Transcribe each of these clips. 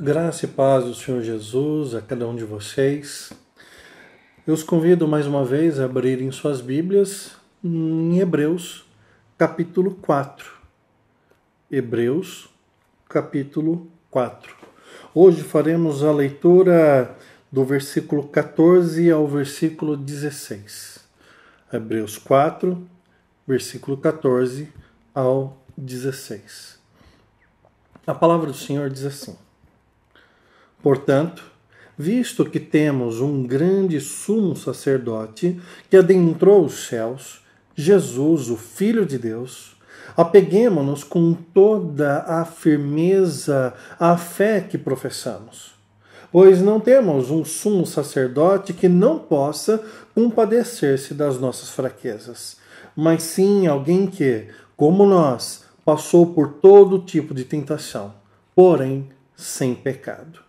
Graça e paz do Senhor Jesus a cada um de vocês. Eu os convido mais uma vez a abrirem suas Bíblias em Hebreus, capítulo 4. Hebreus, capítulo 4. Hoje faremos a leitura do versículo 14 ao versículo 16. Hebreus 4, versículo 14 ao 16. A palavra do Senhor diz assim: Portanto, visto que temos um grande sumo sacerdote que adentrou os céus, Jesus, o Filho de Deus, apeguemo-nos com toda a firmeza à fé que professamos. Pois não temos um sumo sacerdote que não possa compadecer-se das nossas fraquezas, mas sim alguém que, como nós, passou por todo tipo de tentação, porém sem pecado.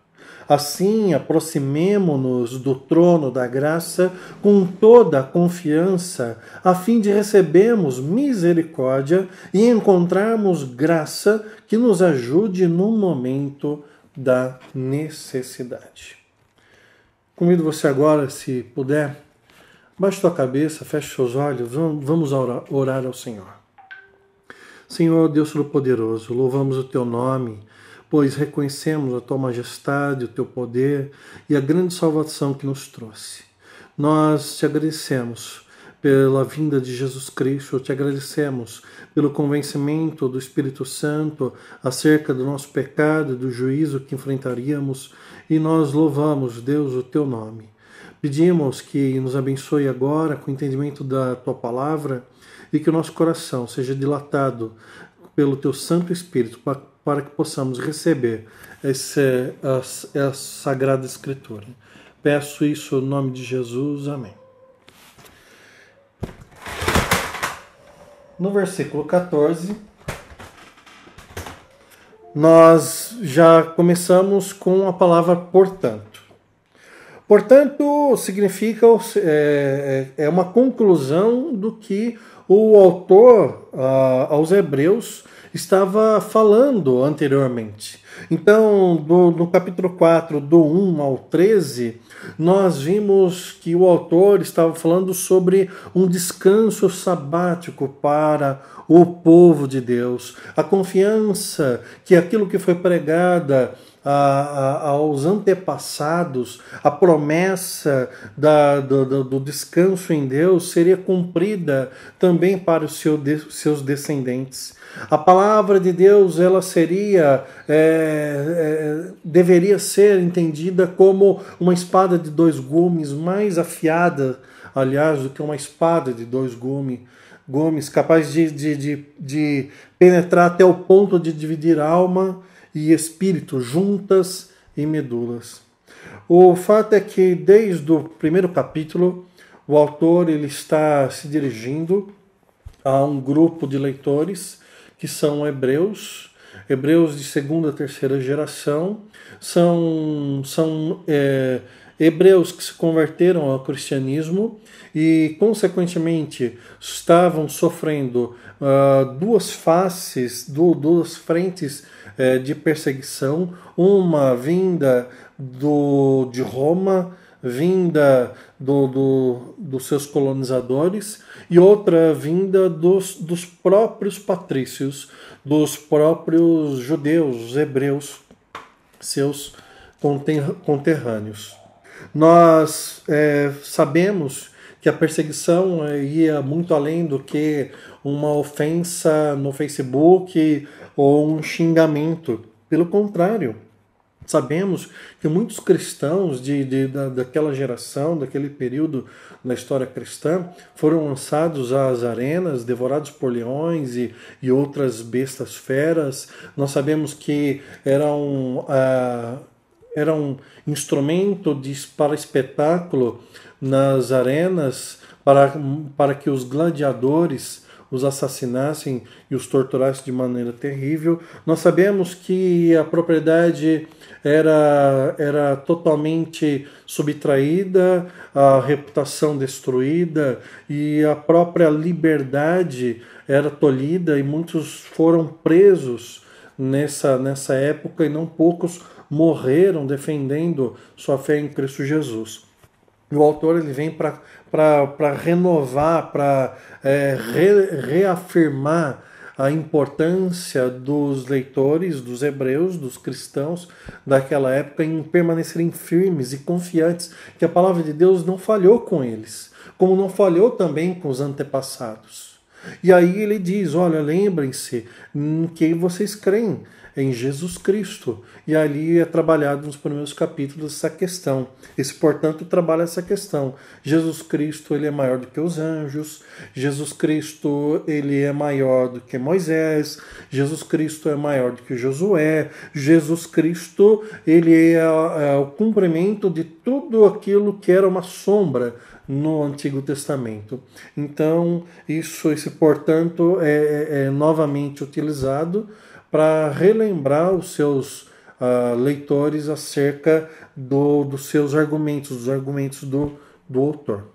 Assim, aproximemo-nos do trono da graça com toda a confiança, a fim de recebermos misericórdia e encontrarmos graça que nos ajude no momento da necessidade. Convido você agora, se puder, baixe sua cabeça, feche seus olhos, vamos orar ao Senhor. Senhor Deus Todo-Poderoso, louvamos o Teu nome, pois reconhecemos a Tua majestade, o Teu poder e a grande salvação que nos trouxe. Nós te agradecemos pela vinda de Jesus Cristo, te agradecemos pelo convencimento do Espírito Santo acerca do nosso pecado e do juízo que enfrentaríamos, e nós louvamos, Deus, o Teu nome. Pedimos que nos abençoe agora com o entendimento da Tua palavra e que o nosso coração seja dilatado pelo Teu Santo Espírito para que possamos receber essa Sagrada Escritura. Peço isso no nome de Jesus. Amém. No versículo 14, nós já começamos com a palavra portanto. Portanto, significa, é uma conclusão do que o autor aos Hebreus estava falando anteriormente. Então, no capítulo 4, do 1 ao 13, nós vimos que o autor estava falando sobre um descanso sabático para o povo de Deus, a confiança que aquilo que foi pregada aos antepassados, a promessa do descanso em Deus seria cumprida também para os seus descendentes. A palavra de Deus ela deveria ser entendida como uma espada de dois gumes, mais afiada, aliás, do que uma espada de dois gumes, capaz de penetrar até o ponto de dividir alma e espírito, juntas e medulas. O fato é que desde o primeiro capítulo o autor ele está se dirigindo a um grupo de leitores que são hebreus de segunda e terceira geração, são hebreus que se converteram ao cristianismo e, consequentemente, estavam sofrendo duas frentes de perseguição, uma vinda de Roma, vinda dos seus colonizadores, e outra vinda dos próprios patrícios, dos próprios judeus, os hebreus, seus conterrâneos. Nós sabemos que a perseguição ia muito além do que uma ofensa no Facebook ou um xingamento. Pelo contrário, sabemos que muitos cristãos daquela geração, daquele período na história cristã, foram lançados às arenas, devorados por leões e outras bestas feras. Nós sabemos que era um instrumento para espetáculo nas arenas, para que os gladiadores os assassinassem e os torturassem de maneira terrível. Nós sabemos que a propriedade era totalmente subtraída, a reputação destruída e a própria liberdade era tolhida, e muitos foram presos nessa época, e não poucos morreram defendendo sua fé em Cristo Jesus. E o autor ele vem para renovar, para reafirmar a importância dos leitores, dos hebreus, dos cristãos daquela época em permanecerem firmes e confiantes que a palavra de Deus não falhou com eles, como não falhou também com os antepassados. E aí ele diz, olha, lembrem-se em quem vocês creem, em Jesus Cristo. E ali é trabalhado nos primeiros capítulos essa questão. Esse, portanto, trabalha essa questão. Jesus Cristo, ele é maior do que os anjos. Jesus Cristo, ele é maior do que Moisés. Jesus Cristo é maior do que Josué. Jesus Cristo, ele é o cumprimento de tudo aquilo que era uma sombra no Antigo Testamento. Então, esse portanto, é novamente utilizado para relembrar os seus leitores acerca dos seus argumentos, dos argumentos do autor.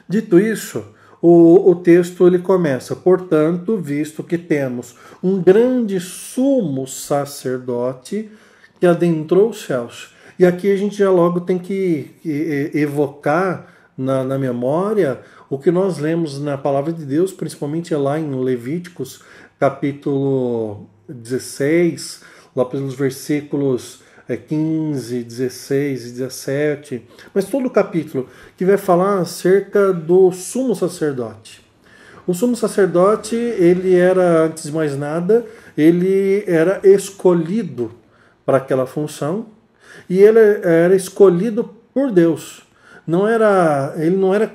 Dito isso, o texto ele começa, portanto, visto que temos um grande sumo sacerdote que adentrou os céus. E aqui a gente já logo tem que evocar na memória o que nós lemos na palavra de Deus, principalmente lá em Levíticos, capítulo 16, lá pelos versículos 15, 16 e 17, mas todo o capítulo que vai falar acerca do sumo sacerdote. O sumo sacerdote, ele era, antes de mais nada, ele era escolhido para aquela função e ele era escolhido por Deus. Ele não era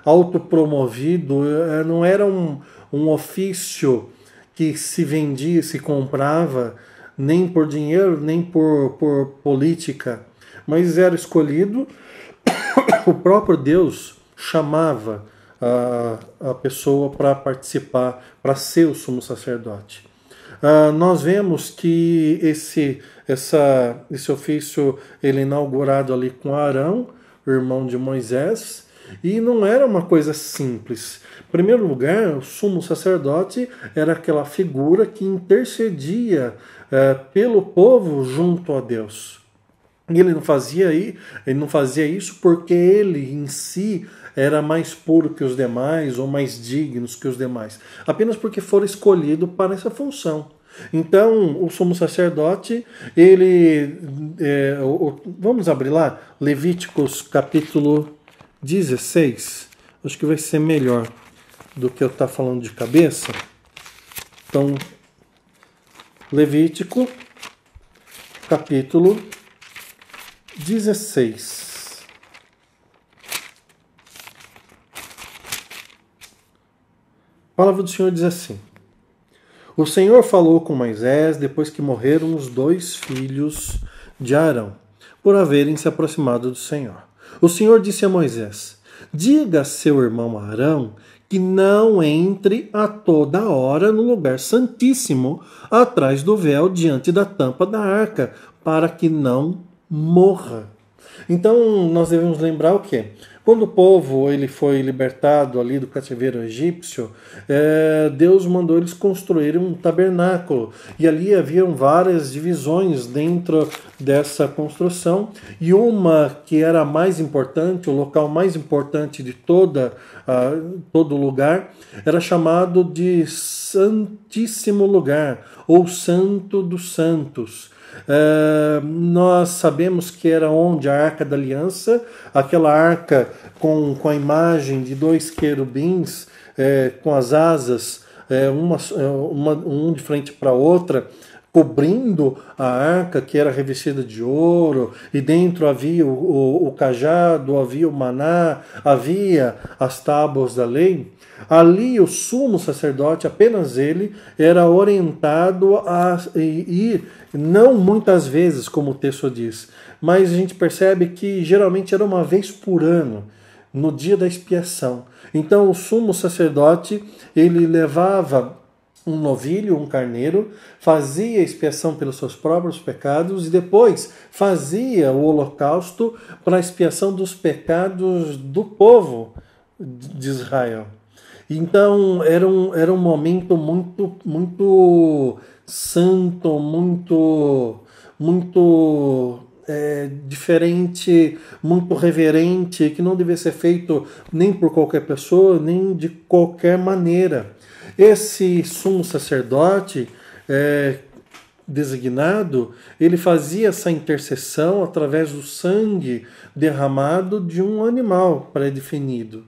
autopromovido, não era um ofício que se vendia, se comprava, nem por dinheiro, nem por política, mas era escolhido. O próprio Deus chamava a pessoa para participar, para ser o sumo sacerdote. Nós vemos que esse ofício ele é inaugurado ali com Arão, o irmão de Moisés, e não era uma coisa simples. Em primeiro lugar, o sumo sacerdote era aquela figura que intercedia pelo povo junto a Deus. E ele não fazia isso porque ele em si era mais puro que os demais ou mais digno que os demais, apenas porque fora escolhido para essa função. Então, o sumo sacerdote, vamos abrir lá, Levíticos capítulo 16, acho que vai ser melhor do que eu estar falando de cabeça. Então, Levítico, capítulo 16. A palavra do Senhor diz assim: O Senhor falou com Moisés depois que morreram os 2 filhos de Arão, por haverem se aproximado do Senhor. O Senhor disse a Moisés: Diga a seu irmão Arão que não entre a toda hora no lugar santíssimo, atrás do véu, diante da tampa da arca, para que não morra. Então, nós devemos lembrar o quê? Quando o povo ele foi libertado ali do cativeiro egípcio, Deus mandou eles construírem um tabernáculo. E ali haviam várias divisões dentro dessa construção. E uma que era a mais importante, o local mais importante de todo lugar, era chamado de Santíssimo Lugar, ou Santo dos Santos. Nós sabemos que era onde a Arca da Aliança, aquela arca com a imagem de 2 querubins com as asas, um de frente para a outra, cobrindo a arca, que era revestida de ouro, e dentro havia o cajado, havia o maná, havia as tábuas da lei. Ali o sumo sacerdote, apenas ele, era orientado a ir, não muitas vezes, como o texto diz, mas a gente percebe que geralmente era uma vez por ano, no dia da expiação. Então o sumo sacerdote, ele levava um novilho, um carneiro, fazia expiação pelos seus próprios pecados e depois fazia o holocausto para a expiação dos pecados do povo de Israel. Então era um momento muito, muito santo, muito muito diferente, muito reverente, que não deve ser feito nem por qualquer pessoa, nem de qualquer maneira. Esse sumo sacerdote designado, ele fazia essa intercessão através do sangue derramado de um animal pré-definido.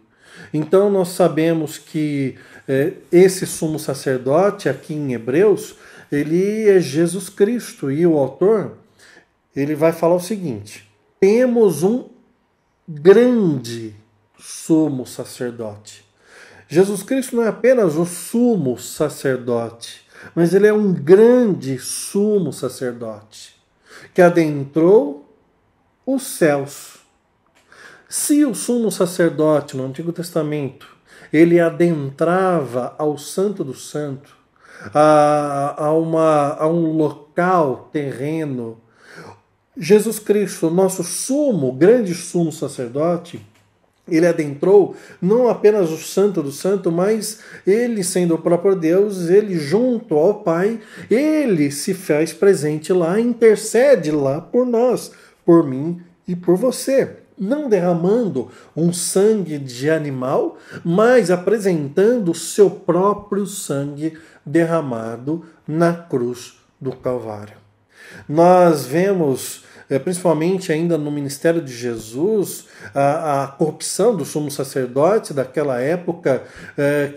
Então nós sabemos que esse sumo sacerdote aqui em Hebreus, ele é Jesus Cristo, e o autor ele vai falar o seguinte: temos um grande sumo sacerdote. Jesus Cristo não é apenas o sumo sacerdote, mas ele é um grande sumo sacerdote que adentrou os céus. Se o sumo sacerdote no Antigo Testamento ele adentrava ao Santo do Santo, a um local terreno, Jesus Cristo, nosso grande sumo sacerdote, ele adentrou não apenas o Santo do Santo, mas ele, sendo o próprio Deus, ele junto ao Pai, ele se faz presente lá, intercede lá por nós, por mim e por você. Não derramando um sangue de animal, mas apresentando o seu próprio sangue derramado na cruz do Calvário. Nós vemos, principalmente ainda no ministério de Jesus, a corrupção do sumo sacerdote daquela época,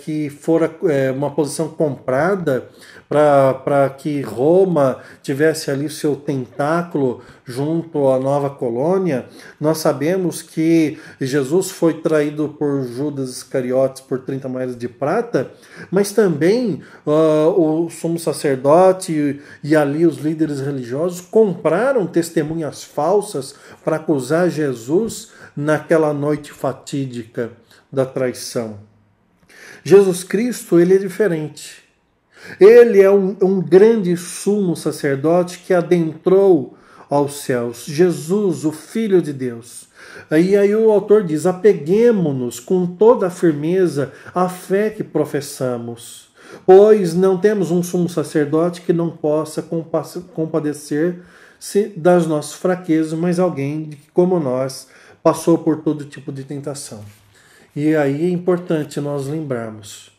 que fora uma posição comprada para que Roma tivesse ali seu tentáculo junto à nova colônia. Nós sabemos que Jesus foi traído por Judas Iscariotes por 30 moedas de prata, mas também o sumo sacerdote e ali os líderes religiosos compraram testemunhas falsas para acusar Jesus naquela noite fatídica da traição. Jesus Cristo, ele é diferente. Ele é um grande sumo sacerdote que adentrou aos céus. Jesus, o Filho de Deus. E aí o autor diz: apeguemo-nos com toda a firmeza à fé que professamos, pois não temos um sumo sacerdote que não possa compadecer-se das nossas fraquezas, mas alguém que, como nós, passou por todo tipo de tentação. E aí é importante nós lembrarmos,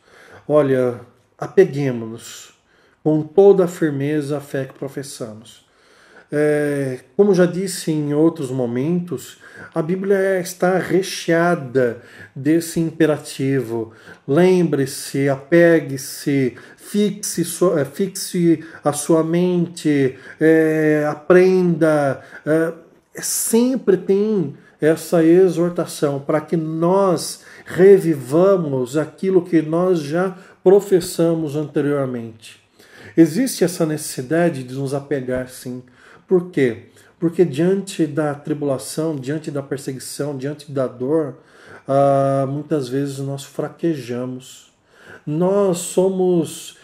olha, apeguemo-nos com toda a firmeza à fé que professamos. Como já disse em outros momentos, a Bíblia está recheada desse imperativo. Lembre-se, apegue-se, fixe a sua mente, aprenda. Sempre tem essa exortação para que nós revivamos aquilo que nós já professamos anteriormente. Existe essa necessidade de nos apegar, sim. Por quê? Porque diante da tribulação, diante da perseguição, diante da dor, muitas vezes nós fraquejamos. Nós somos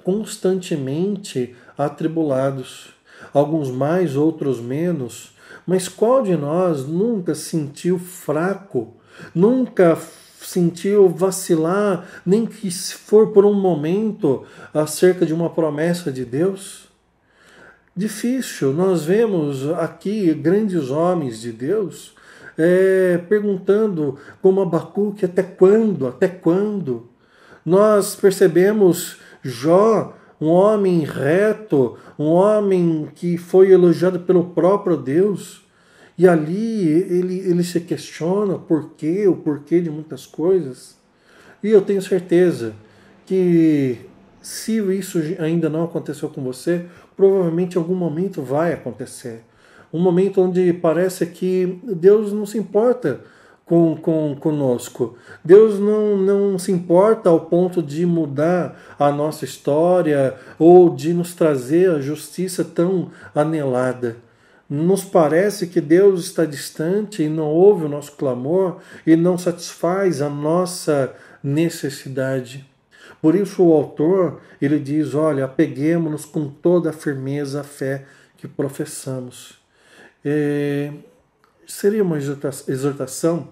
constantemente atribulados. Alguns mais, outros menos. Mas qual de nós nunca se sentiu fraco? Nunca sentiu vacilar, nem que se for por um momento, acerca de uma promessa de Deus? Difícil. Nós vemos aqui grandes homens de Deus perguntando, como Abacuque, até quando? Até quando? Nós percebemos Jó, um homem reto, um homem que foi elogiado pelo próprio Deus, e ali ele se questiona o porquê de muitas coisas. E eu tenho certeza que se isso ainda não aconteceu com você, provavelmente em algum momento vai acontecer. Um momento onde parece que Deus não se importa conosco. Deus não se importa ao ponto de mudar a nossa história ou de nos trazer a justiça tão anelada. Nos parece que Deus está distante e não ouve o nosso clamor e não satisfaz a nossa necessidade. Por isso o autor, ele diz, olha, apeguemo-nos com toda a firmeza à fé que professamos. Seria uma exortação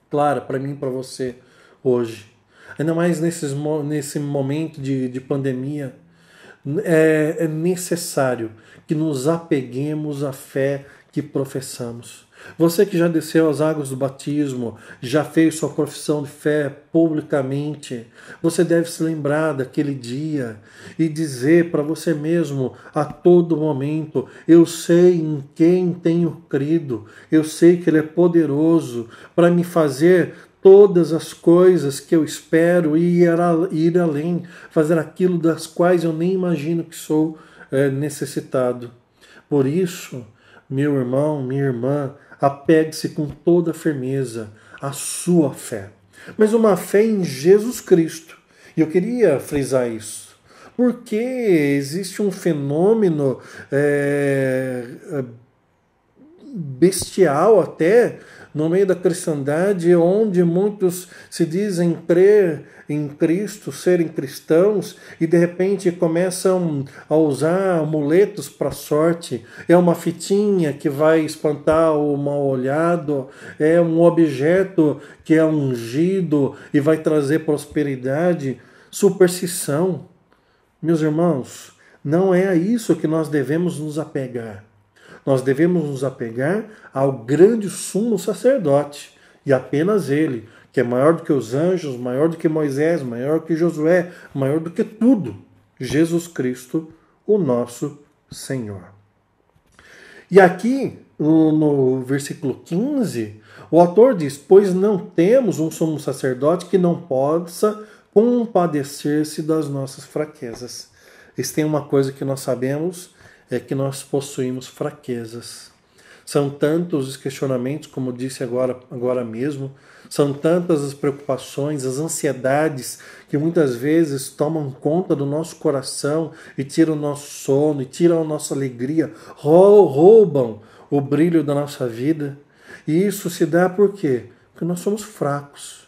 clara para mim e para você hoje. Ainda mais nesse momento de pandemia, é necessário que nos apeguemos à fé que professamos. Você que já desceu as águas do batismo, já fez sua profissão de fé publicamente, você deve se lembrar daquele dia e dizer para você mesmo a todo momento: eu sei em quem tenho crido, eu sei que Ele é poderoso para me fazer todas as coisas que eu espero e ir além, fazer aquilo das quais eu nem imagino que sou necessitado. Por isso, meu irmão, minha irmã, apegue-se com toda firmeza à sua fé. Mas uma fé em Jesus Cristo. E eu queria frisar isso. Porque existe um fenômeno bestial até no meio da cristandade, onde muitos se dizem crer em Cristo, serem cristãos, e de repente começam a usar amuletos para sorte. É uma fitinha que vai espantar o mal-olhado, é um objeto que é ungido e vai trazer prosperidade. Superstição. Meus irmãos, não é a isso que nós devemos nos apegar. Nós devemos nos apegar ao grande sumo sacerdote, e apenas ele, que é maior do que os anjos, maior do que Moisés, maior do que Josué, maior do que tudo, Jesus Cristo, o nosso Senhor. E aqui, no versículo 15, o autor diz: pois não temos um sumo sacerdote que não possa compadecer-se das nossas fraquezas. Isso tem uma coisa que nós sabemos, é que nós possuímos fraquezas. São tantos os questionamentos, como disse agora mesmo, são tantas as preocupações, as ansiedades que muitas vezes tomam conta do nosso coração e tiram o nosso sono, e tiram a nossa alegria, roubam o brilho da nossa vida. E isso se dá por quê? Porque nós somos fracos.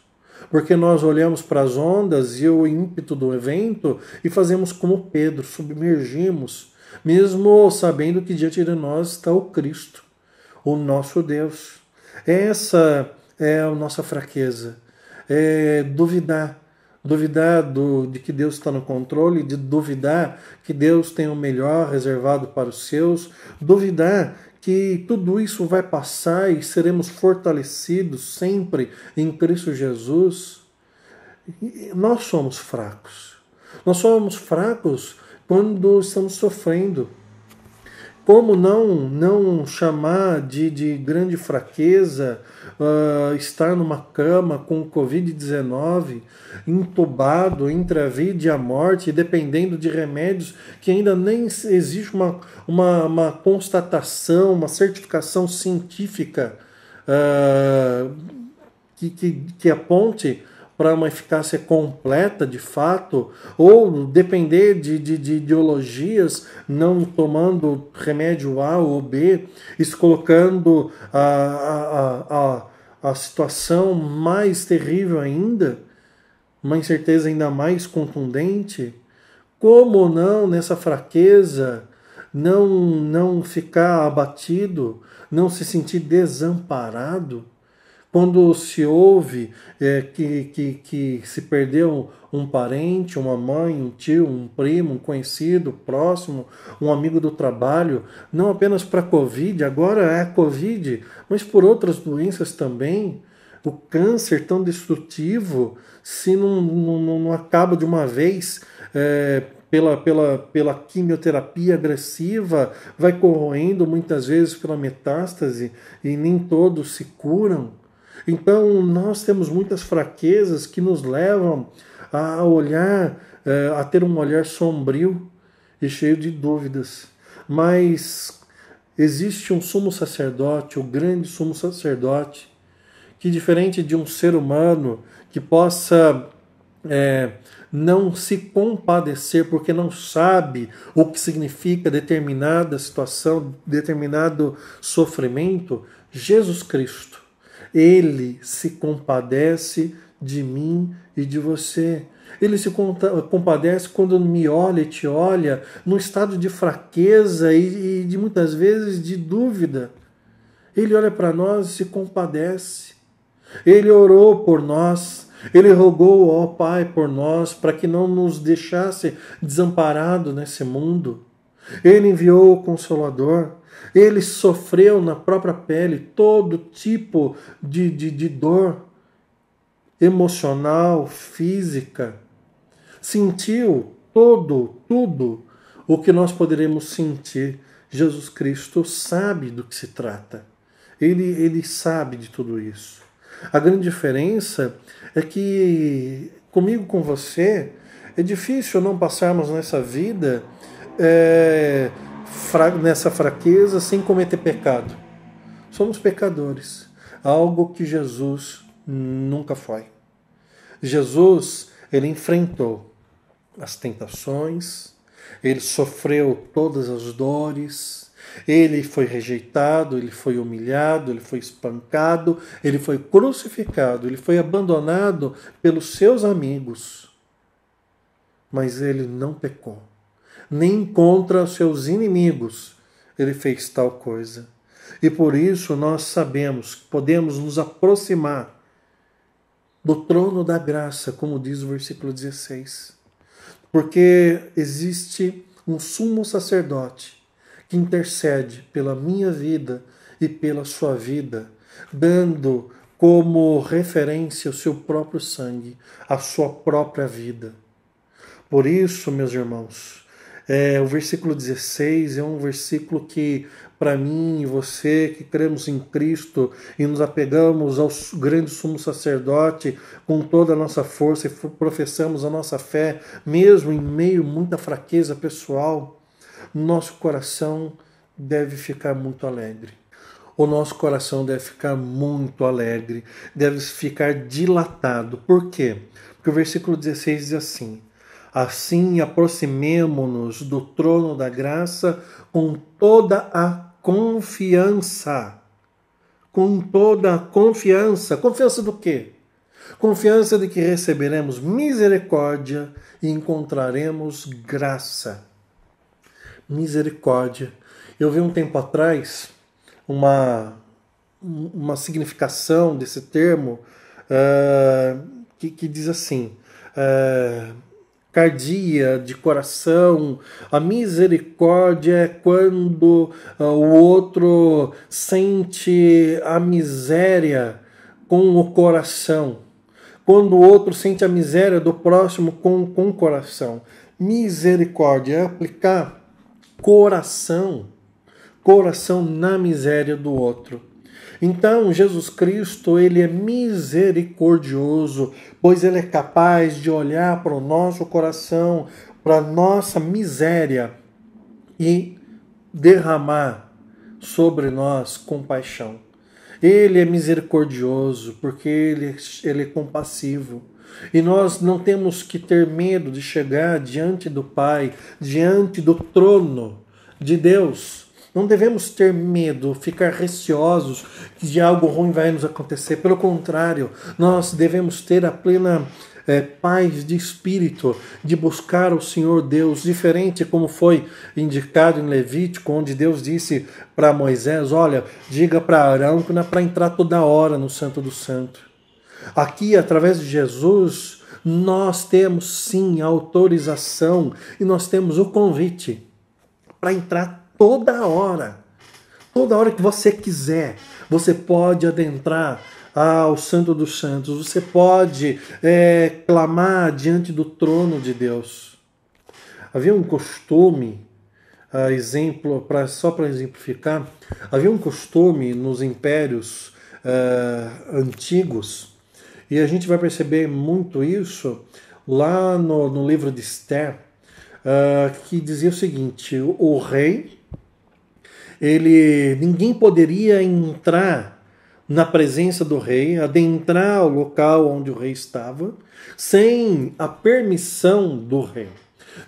Porque nós olhamos para as ondas e o ímpeto do evento e fazemos como Pedro, submergimos, mesmo sabendo que diante de nós está o Cristo, o nosso Deus. Essa é a nossa fraqueza. É duvidar de que Deus está no controle, de duvidar que Deus tem o melhor reservado para os seus, duvidar que tudo isso vai passar e seremos fortalecidos sempre em Cristo Jesus. Nós somos fracos. Nós somos fracos quando estamos sofrendo. Como não chamar de grande fraqueza estar numa cama com Covid-19, entubado entre a vida e a morte, dependendo de remédios que ainda nem existe uma constatação, uma certificação científica que aponte para uma eficácia completa, de fato, ou depender de ideologias, não tomando remédio A ou B, isso colocando a situação mais terrível ainda, uma incerteza ainda mais contundente. Como não, nessa fraqueza, não ficar abatido, não se sentir desamparado? Quando se ouve que se perdeu um parente, uma mãe, um tio, um primo, um conhecido, próximo, um amigo do trabalho, não apenas para a Covid, agora é a Covid, mas por outras doenças também, o câncer tão destrutivo, se não acaba de uma vez pela quimioterapia agressiva, vai corroendo muitas vezes pela metástase e nem todos se curam. Então, nós temos muitas fraquezas que nos levam a olhar, a ter um olhar sombrio e cheio de dúvidas. Mas existe um sumo sacerdote, o grande sumo sacerdote, que diferente de um ser humano que possa não se compadecer porque não sabe o que significa determinada situação, determinado sofrimento, Jesus Cristo, Ele se compadece de mim e de você. Ele se compadece quando me olha e te olha num estado de fraqueza e de muitas vezes de dúvida. Ele olha para nós e se compadece. Ele orou por nós. Ele rogou ao Pai por nós para que não nos deixasse desamparado nesse mundo. Ele enviou o Consolador. Ele sofreu na própria pele todo tipo de dor emocional, física. Sentiu tudo o que nós poderemos sentir. Jesus Cristo sabe do que se trata. Ele sabe de tudo isso. A grande diferença é que comigo, com você, é difícil não passarmos nessa vida nessa fraqueza sem cometer pecado. Somos pecadores, algo que Jesus nunca foi. Jesus, ele enfrentou as tentações, ele sofreu todas as dores, ele foi rejeitado, ele foi humilhado, ele foi espancado, ele foi crucificado, ele foi abandonado pelos seus amigos. Mas ele não pecou. Nem contra os seus inimigos ele fez tal coisa. E por isso nós sabemos que podemos nos aproximar do trono da graça, como diz o versículo 16. Porque existe um sumo sacerdote que intercede pela minha vida e pela sua vida, dando como referência o seu próprio sangue, a sua própria vida. Por isso, meus irmãos, o versículo 16 é um versículo que, para mim e você, que cremos em Cristo e nos apegamos ao grande sumo sacerdote com toda a nossa força e professamos a nossa fé, mesmo em meio a muita fraqueza pessoal, nosso coração deve ficar muito alegre. O nosso coração deve ficar muito alegre, deve ficar dilatado. Por quê? Porque o versículo 16 diz assim: assim aproximemo-nos do trono da graça com toda a confiança. Com toda a confiança. Confiança do quê? Confiança de que receberemos misericórdia e encontraremos graça. Misericórdia. Eu vi um tempo atrás uma significação desse termo que diz assim: cardia, de coração. A misericórdia é quando o outro sente a miséria com o coração. Quando o outro sente a miséria do próximo com o coração. Misericórdia é aplicar coração na miséria do outro. Então, Jesus Cristo, ele é misericordioso, pois ele é capaz de olhar para o nosso coração, para a nossa miséria e derramar sobre nós compaixão. Ele é misericordioso, porque ele é compassivo. E nós não temos que ter medo de chegar diante do Pai, diante do trono de Deus. Não devemos ter medo, ficar receosos que de algo ruim vai nos acontecer. Pelo contrário, nós devemos ter a plena paz de espírito, de buscar o Senhor Deus, diferente como foi indicado em Levítico, onde Deus disse para Moisés: olha, diga para Arão que não é para entrar toda hora no Santo do Santo. Aqui, através de Jesus, nós temos sim a autorização e nós temos o convite para entrar toda hora que você quiser, você pode adentrar ao Santo dos Santos, você pode clamar diante do trono de Deus. Havia um costume, só para exemplificar, havia um costume nos impérios antigos, e a gente vai perceber muito isso lá no livro de Esther, que dizia o seguinte: o rei, ninguém poderia entrar na presença do rei, adentrar o local onde o rei estava, sem a permissão do rei.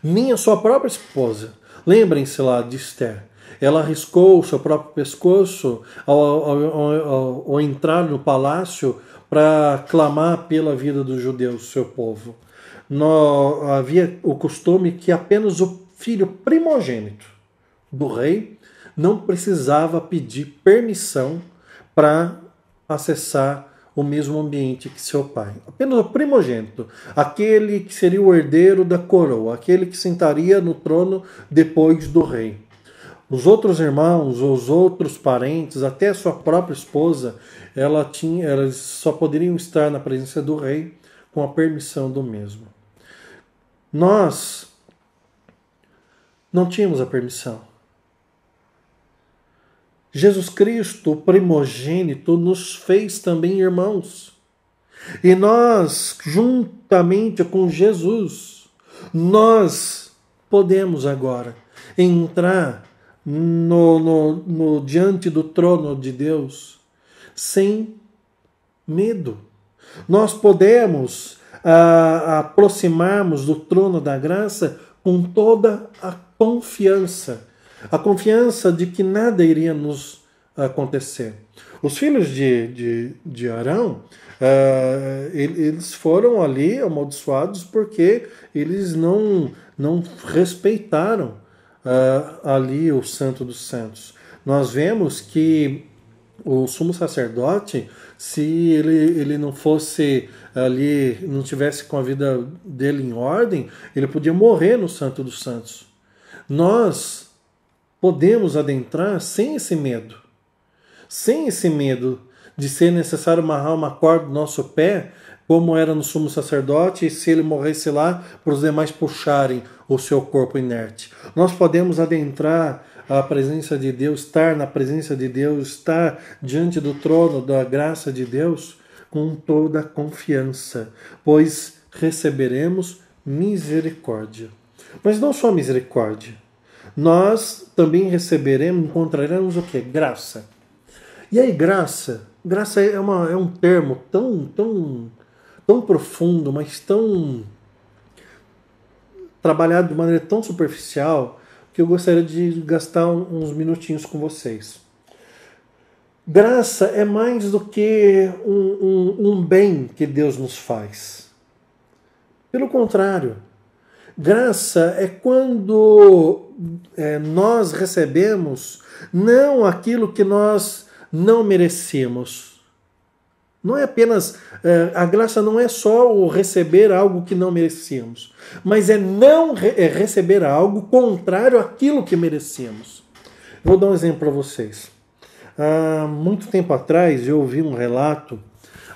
Nem a sua própria esposa. Lembrem-se lá de Esther. Ela arriscou o seu próprio pescoço ao entrar no palácio para clamar pela vida dos judeus, seu povo. Havia o costume que apenas o filho primogênito do rei não precisava pedir permissão para acessar o mesmo ambiente que seu pai. Apenas o primogênito, aquele que seria o herdeiro da coroa, aquele que sentaria no trono depois do rei. Os outros irmãos, os outros parentes, até a sua própria esposa, elas só poderiam estar na presença do rei com a permissão do mesmo. Nós não tínhamos a permissão. Jesus Cristo, o primogênito, nos fez também irmãos. E nós, juntamente com Jesus, nós podemos agora entrar diante do trono de Deus sem medo. Nós podemos aproximarmos do trono da graça com toda a confiança de que nada iria nos acontecer. Os filhos de Arão, eles foram ali amaldiçoados porque eles não respeitaram ali o Santo dos Santos. Nós vemos que o sumo sacerdote, se ele não fosse ali, não tivesse com a vida dele em ordem, ele podia morrer no Santo dos Santos. Nós podemos adentrar sem esse medo de ser necessário amarrar uma corda no nosso pé, como era no sumo sacerdote, e se ele morresse lá, para os demais puxarem o seu corpo inerte. Nós podemos adentrar a presença de Deus, estar na presença de Deus, estar diante do trono da graça de Deus com toda a confiança, pois receberemos misericórdia. Mas não só misericórdia, nós também encontraremos o quê? Graça. E aí, graça é um termo tão profundo, mas tão trabalhado de maneira tão superficial, que eu gostaria de gastar uns minutinhos com vocês. Graça é mais do que um bem que Deus nos faz. Pelo contrário, graça é quando nós recebemos não aquilo que nós não merecemos. Não é apenas, a graça não é só o receber algo que não merecíamos, mas é receber algo contrário àquilo que merecíamos. Vou dar um exemplo para vocês. Há muito tempo atrás eu ouvi um relato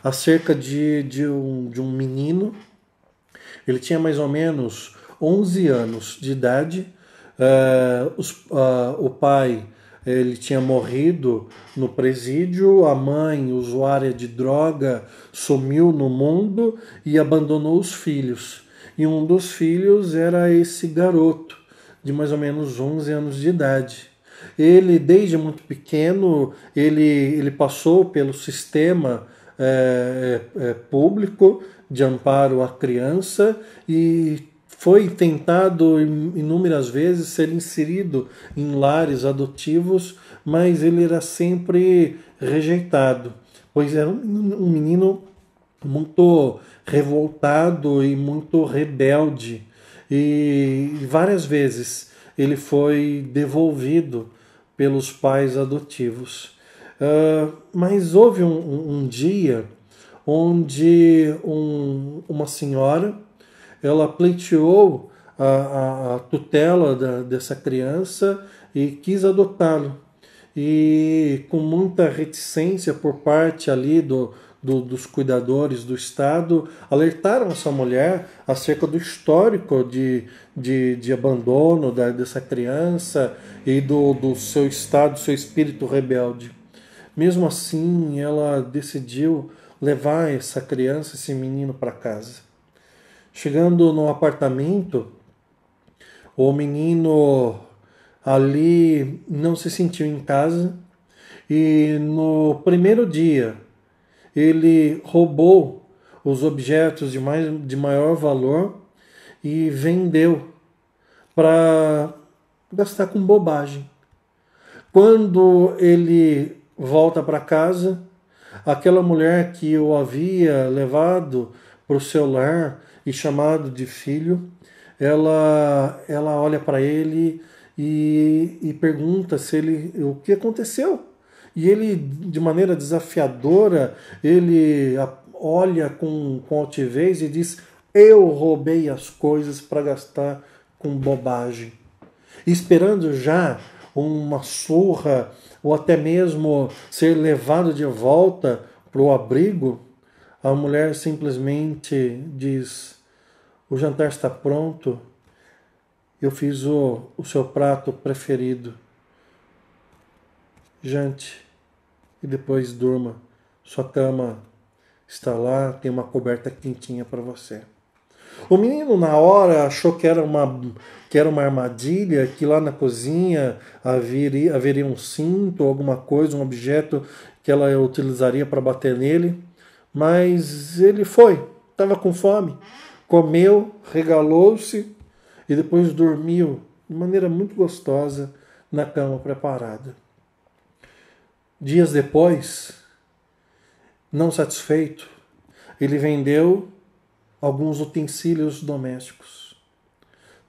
acerca de um menino. Ele tinha mais ou menos 11 anos de idade. O pai, ele tinha morrido no presídio, a mãe, usuária de droga, sumiu no mundo e abandonou os filhos. E um dos filhos era esse garoto, de mais ou menos 11 anos de idade. Ele, desde muito pequeno, ele passou pelo sistema público de amparo à criança e foi tentado inúmeras vezes ser inserido em lares adotivos, mas ele era sempre rejeitado, pois era um menino muito revoltado e muito rebelde, e várias vezes ele foi devolvido pelos pais adotivos. Mas houve um dia onde uma senhora, ela pleiteou a tutela dessa criança e quis adotá-lo. E com muita reticência por parte ali dos cuidadores do Estado, alertaram essa mulher acerca do histórico de abandono dessa criança e do seu estado, seu espírito rebelde. Mesmo assim, ela decidiu levar essa criança, esse menino, para casa. Chegando no apartamento, o menino ali não se sentiu em casa e no primeiro dia ele roubou os objetos de maior valor e vendeu para gastar com bobagem. Quando ele volta para casa, aquela mulher que o havia levado para o seu lar e chamado de filho, ela olha para ele e pergunta o que aconteceu. e ele, de maneira desafiadora, ele olha com altivez e diz: eu roubei as coisas para gastar com bobagem. Esperando já uma surra ou até mesmo ser levado de volta para o abrigo, a mulher simplesmente diz: o jantar está pronto, eu fiz o seu prato preferido. Jante e depois durma. Sua cama está lá, tem uma coberta quentinha para você. O menino, na hora, achou que era uma armadilha, que lá na cozinha haveria um cinto, alguma coisa, um objeto que ela utilizaria para bater nele. Mas ele foi, estava com fome, comeu, regalou-se e depois dormiu de maneira muito gostosa na cama preparada. Dias depois, não satisfeito, ele vendeu alguns utensílios domésticos,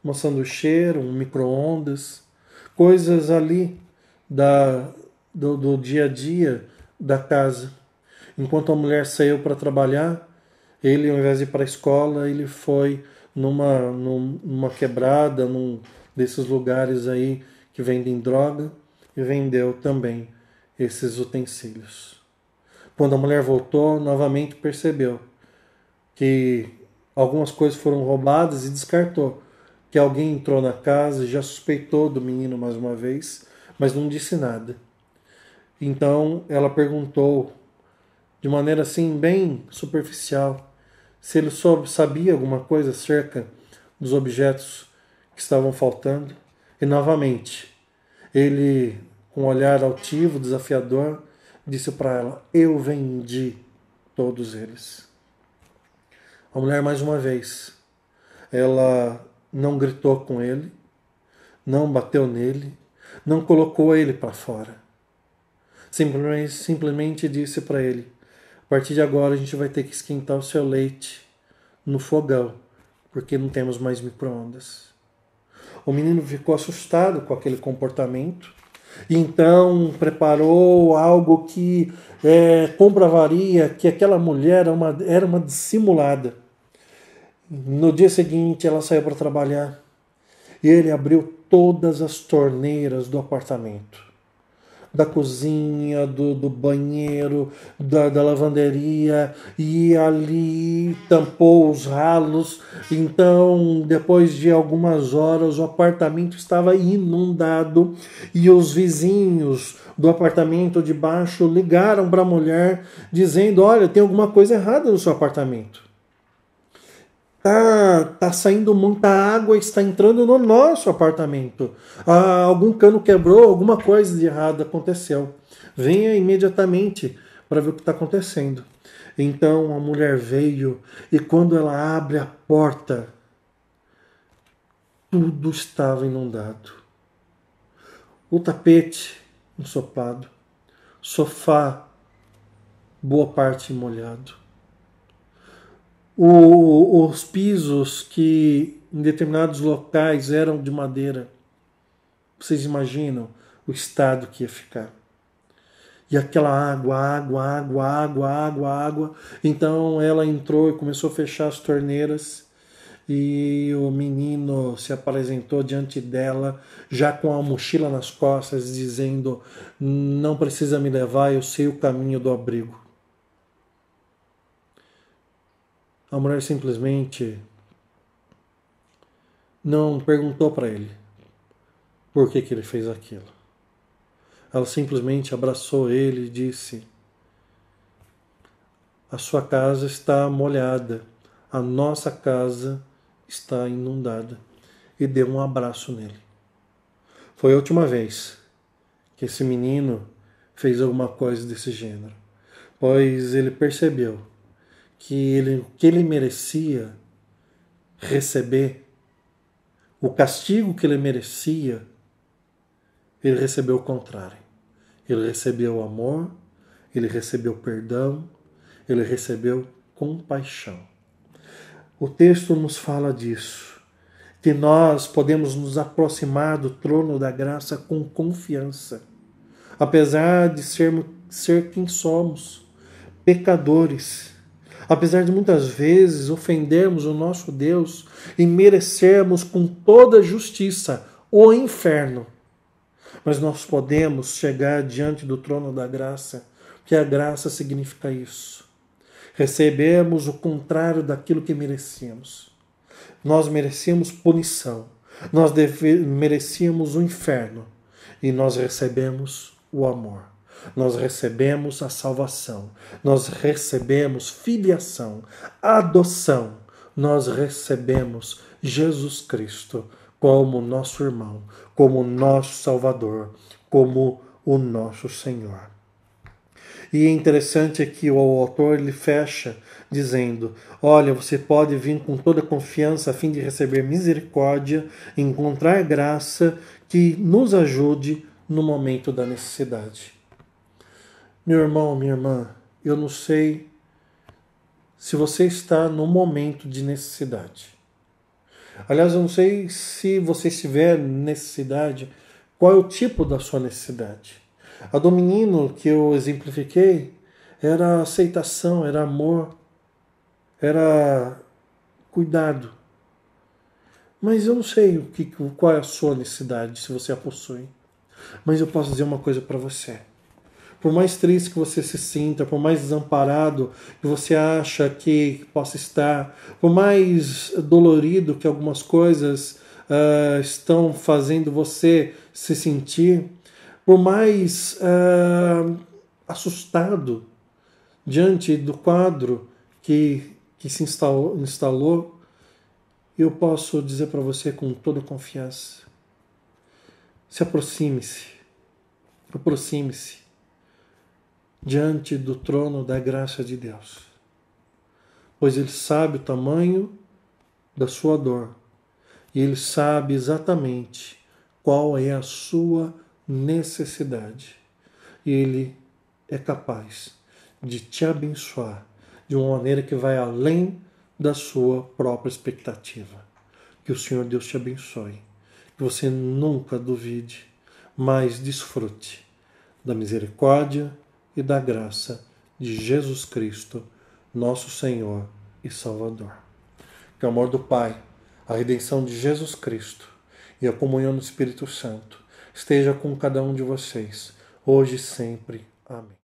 uma sanduicheira, um micro-ondas, coisas ali do dia a dia da casa. Enquanto a mulher saiu para trabalhar, ele, ao invés de ir para a escola, ele foi numa quebrada, num desses lugares aí que vendem droga, e vendeu também esses utensílios. Quando a mulher voltou, novamente percebeu que algumas coisas foram roubadas e descartou que alguém entrou na casa e já suspeitou do menino mais uma vez, mas não disse nada. Então ela perguntou, de maneira assim bem superficial, se ele sabia alguma coisa acerca dos objetos que estavam faltando. E novamente, ele, com um olhar altivo, desafiador, disse para ela: eu vendi todos eles. A mulher, mais uma vez, ela não gritou com ele, não bateu nele, não colocou ele para fora. Simplesmente disse para ele: a partir de agora a gente vai ter que esquentar o seu leite no fogão, porque não temos mais micro-ondas. O menino ficou assustado com aquele comportamento e então preparou algo que comprovaria que aquela mulher era uma dissimulada. No dia seguinte ela saiu para trabalhar e ele abriu todas as torneiras do apartamento. Da cozinha, do banheiro, da lavanderia, e ali tampou os ralos. Então, depois de algumas horas, o apartamento estava inundado e os vizinhos do apartamento de baixo ligaram para a mulher dizendo: olha, tem alguma coisa errada no seu apartamento. Tá saindo muita água, está entrando no nosso apartamento. Algum cano quebrou, alguma coisa de errado aconteceu. Venha imediatamente para ver o que está acontecendo. Então a mulher veio e quando ela abre a porta, tudo estava inundado. O tapete ensopado, sofá, boa parte molhado. Os pisos que em determinados locais eram de madeira. Vocês imaginam o estado que ia ficar. E aquela água. Então ela entrou e começou a fechar as torneiras e o menino se apresentou diante dela, já com a mochila nas costas, dizendo: não precisa me levar, eu sei o caminho do abrigo. A mulher simplesmente não perguntou para ele por que ele fez aquilo. Ela simplesmente abraçou ele e disse: a sua casa está molhada, a nossa casa está inundada. E deu um abraço nele. Foi a última vez que esse menino fez alguma coisa desse gênero, pois ele percebeu que o que ele merecia receber, o castigo que ele merecia, ele recebeu o contrário. Ele recebeu amor, ele recebeu perdão, ele recebeu compaixão. O texto nos fala disso, que nós podemos nos aproximar do trono da graça com confiança. apesar de ser quem somos, pecadores, apesar de muitas vezes ofendermos o nosso Deus e merecermos com toda justiça o inferno, mas nós podemos chegar diante do trono da graça, porque a graça significa isso. Recebemos o contrário daquilo que merecíamos. Nós merecíamos punição, nós merecíamos o inferno, e nós recebemos o amor. Nós recebemos a salvação, nós recebemos filiação, adoção, nós recebemos Jesus Cristo como nosso irmão, como nosso Salvador, como o nosso Senhor. E é interessante que o autor ele fecha dizendo: olha, você pode vir com toda confiança a fim de receber misericórdia, encontrar graça que nos ajude no momento da necessidade. Meu irmão, minha irmã, eu não sei se você está no momento de necessidade. Aliás, eu não sei se você estiver necessidade, qual é o tipo da sua necessidade. A do menino que eu exemplifiquei era aceitação, era amor, era cuidado. Mas eu não sei qual é a sua necessidade, se você a possui. Mas eu posso dizer uma coisa para você. Por mais triste que você se sinta, por mais desamparado que você acha que possa estar, por mais dolorido que algumas coisas estão fazendo você se sentir, por mais assustado diante do quadro que se instalou, eu posso dizer para você com toda confiança: se aproxime-se diante do trono da graça de Deus, pois Ele sabe o tamanho da sua dor e Ele sabe exatamente qual é a sua necessidade. E Ele é capaz de te abençoar de uma maneira que vai além da sua própria expectativa. Que o Senhor Deus te abençoe, que você nunca duvide, mas desfrute da misericórdia e da graça de Jesus Cristo, nosso Senhor e Salvador. Que o amor do Pai, a redenção de Jesus Cristo e a comunhão do Espírito Santo esteja com cada um de vocês, hoje e sempre. Amém.